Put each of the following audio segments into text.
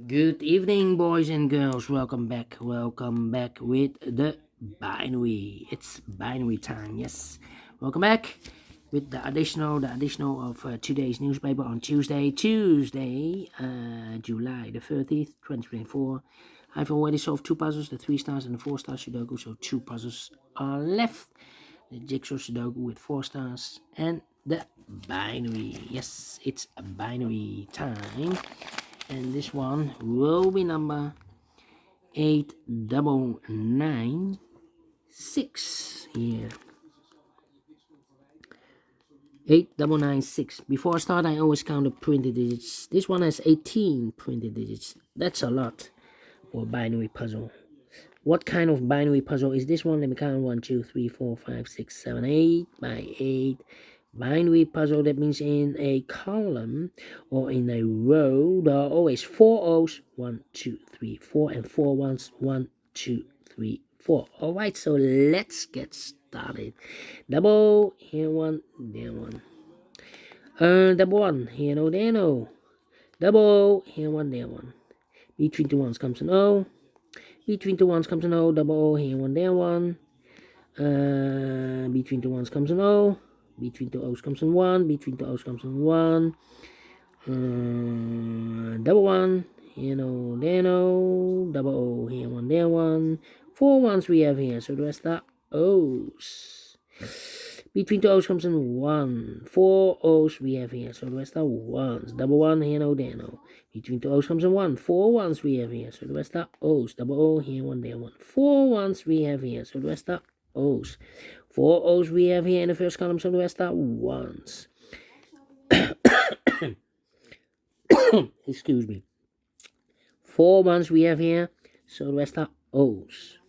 Good evening, boys and girls. Welcome back. Welcome back with the binary. It's binary time. Yes. Welcome back with the additional of today's newspaper on Tuesday, July the 30th, 2024. I've already solved 2 puzzles, the 3 stars and the 4 star Sudoku, so 2 puzzles are left. The jigsaw Sudoku with 4 stars and the binary. Yes, it's a binary time. And this one will be number 8996 here. 8996. Before I start, I always count the printed digits. This one has 18 printed digits. That's a lot for a binary puzzle. What kind of binary puzzle is this one? Let me count. 1, 2, 3, 4, 5, 6, 7, 8 by 8. Binary puzzle, that means in a column or in a row there are always 4 O's, 1, 2, 3, 4, and 4 ones, 1, 2, 3, 4. Alright, so let's get started. Double, here one, there one. Double one, here no, there no. Double, here one, there one. Between the ones comes an O. Between the ones comes an O. Double O, here one, there one. Between the ones comes an O. Between the O's comes in 1. Between the O's comes in 1. Double 1. Here no, there no. Double O, here 1, there 1. 4 ones we have here, so the rest are O's. Between the O's comes in 1. 4 O's we have here, so the rest are 1s. Double 1, here no, there no. Between the O's comes in 1. 4 ones we have here, so the rest are O's. Double O, here 1, there 1. 4 ones we have here, so the rest are O's. 4 O's we have here in the first column, so the rest are 1s. Excuse me. 4 ones we have here, so the rest are O's.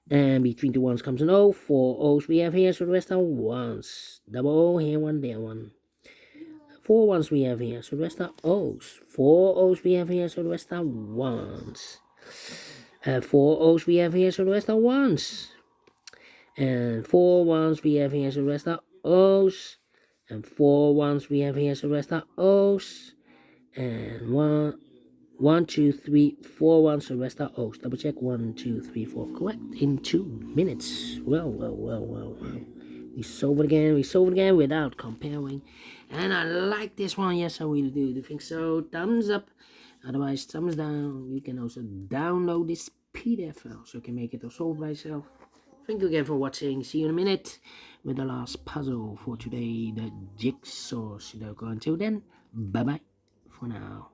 And between the ones comes an O. 4 O's we have here, so the rest are 1s. Double O, here 1, there 1. 4 ones we have here, so the rest are O's. 4 O's we have here, so the rest are 1s. 4 O's we have here, so the rest are 1s. And 4 ones we have here, so the rest are O's. And 4 ones we have here, so the rest are O's. And 1, 2, 3, 4 ones, so the rest are O's. Double check. 1, 2, 3, 4. Correct in 2 minutes. Well. We solve it again without comparing. And I like this one. Yes, I really do. Do you think so? Thumbs up. Otherwise, thumbs down. You can also download this PDF file so you can make it or solve by yourself. Thank you again for watching. See you in a minute with the last puzzle for today, the jigsaw Sudoku. Until then, bye-bye for now.